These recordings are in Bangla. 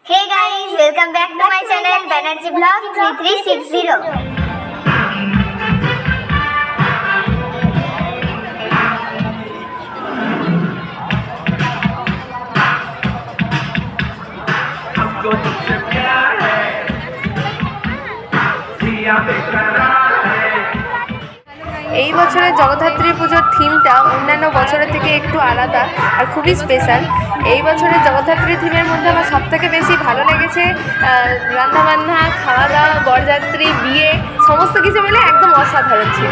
Hey guys, welcome back to my channel Banerjee Vlog 3360. এই বছরের জগদ্ধাত্রী পুজোর থিমটা অন্যান্য বছরের থেকে একটু আলাদা আর খুবই স্পেশাল। এই বছরের জগদ্ধাত্রী থিমের মধ্যে আমার সবথেকে বেশি ভালো লেগেছে রান্নাবান্না, খাওয়া দাওয়া, বরযাত্রী, বিয়ে সমস্ত কিছু মিলে একদম অসাধারণ ছিল।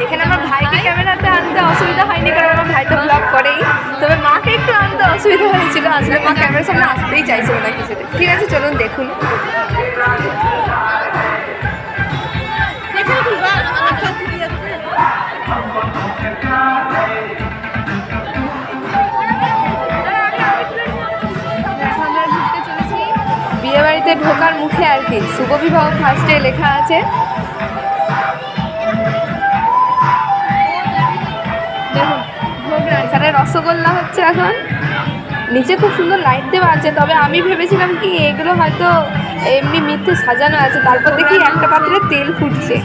এখানে আমার ভাইকে ক্যামেরাতে আনতে অসুবিধা হয়নি, কারণ আমার ভাই তো ব্লগ করেই, তবে মাকে একটু আনতে অসুবিধা হয়েছিল। আসলে মা ক্যামেরার সামনে আসতেই চাইছিল না কিছুতে। ঠিক আছে, চলুন দেখুন। বিয়ে বাড়িতে ঢোকার মুখে আর কি শুভবিবাহ ফার্স্টে লেখা আছে। এখানে রসগোল্লা হচ্ছে এখন। নিচে খুব সুন্দর লাইট দেওয়া আছে, তবে আমি ভেবেছিলাম কি এগুলো হয়তো এমনি মিথ্যে সাজানো আছে, তারপর দেখি একটা পাত্রে তেল ফুটছে।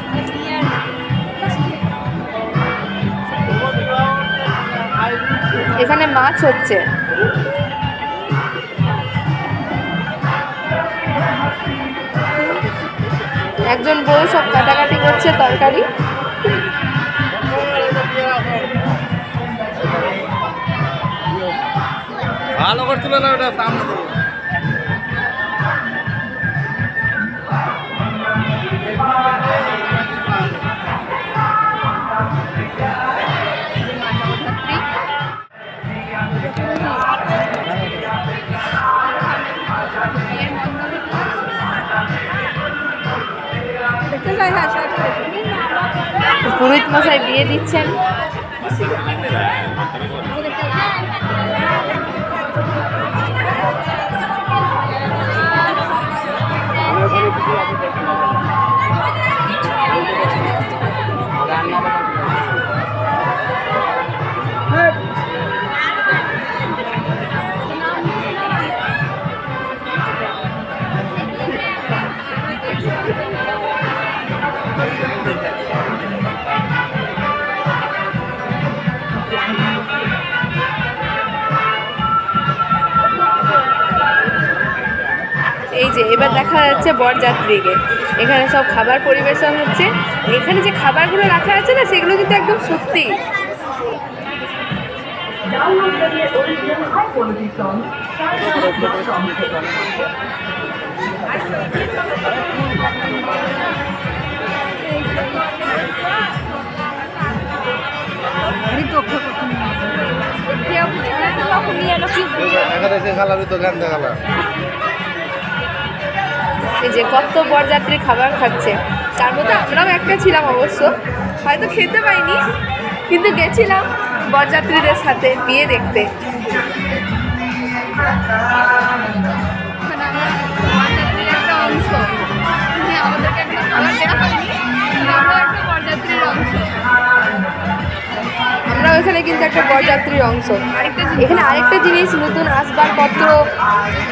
এখানে মাছ হচ্ছে। একজন বউ সব কাটাকাটি করছে তরকারি। ভালো করছিল না ওটা সামনে পুরোহিত মশাই বিয়ে দিচ্ছেন। এই যে এবার দেখা যাচ্ছে বরযাত্রীকে। এখানে সব খাবার পরিবেশন হচ্ছে। এখানে যে খাবারগুলো রাখা আছে না, সেগুলো কিন্তু একদম সত্যি। এই যে কত বরযাত্রী খাবার খাচ্ছে, তার মধ্যে আমরাও একটা ছিলাম অবশ্য। হয়তো খেতে পাইনি, কিন্তু গেছিলাম বরযাত্রীদের সাথে বিয়ে দেখতে। একটা অংশ আমাদেরকে একটা খাবার দেওয়া হয়নি, আমরাও একটা বরযাত্রীর অংশ। আমরাও এখানে কিন্তু একটা বরযাত্রীর অংশ। এখানে আরেকটা জিনিস, নতুন আসবাবপত্র,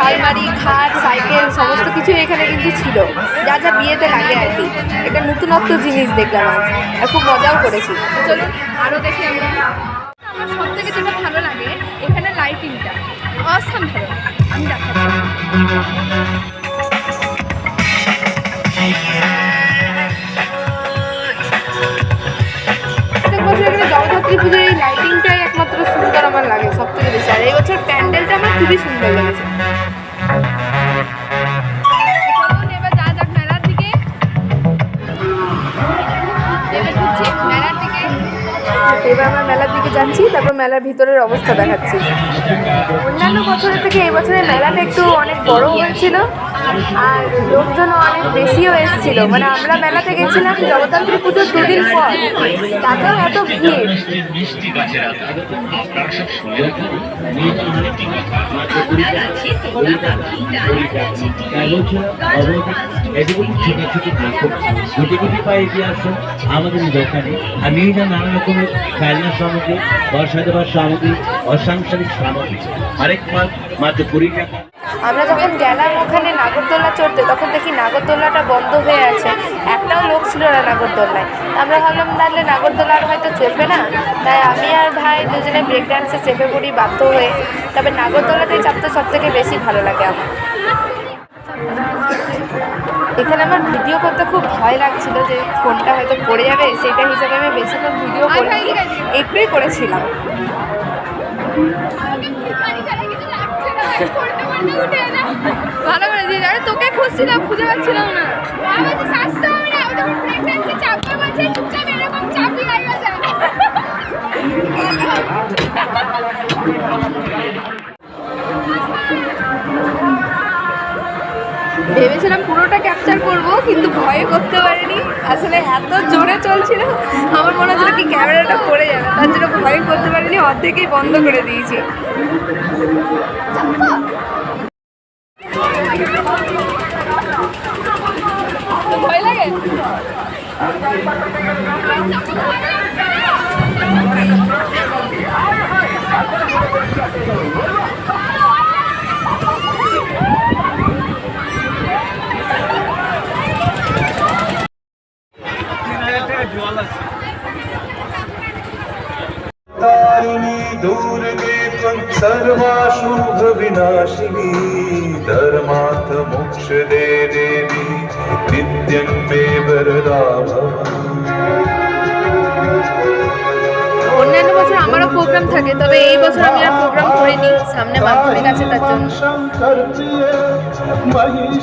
আলমারি, খাট, সাইকেল সমস্ত কিছু এখানে কিন্তু ছিল, যা যা বিয়েতে লাগে আর কি। এটা নতুনত্ব জিনিস দেখলাম আজ, আর খুব মজাও করেছি। চলুন আরও দেখি আমরা। আমার সব থেকে যেটা ভালো লাগে এখানে লাইটিংটা অসাধারণ। আমি দেখাচ্ছি। জগদ্ধাত্রী পুজোর এই লাইটিংটাই একমাত্র সুন্দর আমার লাগে সব থেকে বেশি। আর এই বছর প্যান্ডেলটা আমার খুবই সুন্দর লেগেছে। এবার যা যাক মেলার দিকে। এবার আমরা মেলার দিকে যাচ্ছি, তারপর মেলার ভিতরের অবস্থা দেখাচ্ছি। অন্যান্য বছরের থেকে এই বছরের মেলাটা একটু অনেক বড় হয়েছিল, আর লোকজনও অনেক বেশিও এসেছিল, মানে আমরা মেলাতে গেছিলাম জগদ্ধাত্রী পুজোর 2 দিন পর, তাতেও এত ভিড়। আমাদের দোকানে আর নিয়ে যান নানা রকমের খেলনা সামগ্রী, বর্ষা দেওয়ার সামগ্রী, অসাংসারিক সামগ্রী, আরেক মাস মাত্র 20 টাকা। আমরা যখন গেলাম ওখানে নাগরদোল্লা চড়তে, তখন দেখি নাগরদোল্লাটা বন্ধ হয়ে আছে, একটাও লোক ছিল না নাগরদোল্লায়। আমরা ভাবলাম তাহলে নাগরদোল্লা আর হয়তো চলবে না, তাই আমি আর ভাই দুজনে ব্রেক ডান্সে চেপে পড়ি বাধ্য হয়ে। তবে নাগরদোল্লাতেই চাপতে সব থেকে বেশি ভালো লাগে আমার। এখানে আমার ভিডিও করতে খুব ভয় লাগছিল যে ফোনটা হয়তো পড়ে যাবে, সেটা হিসাবে আমি বেশিক্ষণ ভিডিও করে একটুই করেছিলাম। ভালো করে দিয়ে যাবে, তোকে খুঁজছিলাম, খুঁজে পাচ্ছিলাম না। ভেবেছিলাম পুরোটা ক্যাপচার করব, কিন্তু ভয়ে করতে পারিনি। আসলে এত জোরে চলছিল, আমার মনে হচ্ছিল কি ক্যামেরাটা পড়ে যাবে, তার জন্য ভয়ে করতে পারিনি, অর্ধেকেই বন্ধ করে দিয়েছি। ভয় লাগে। तारिणी दुर्गे त्वं सर्वाशुभ विनाशिनी धर्मार्थ मोक्ष दे देवी नित्यं मे वरदा भव। অন্যান্য বছর আমারও প্রোগ্রাম থাকে, তবে এই বছর আমি আর প্রোগ্রাম করিনি, সামনে মাধ্যমিক আছে তার জন্য।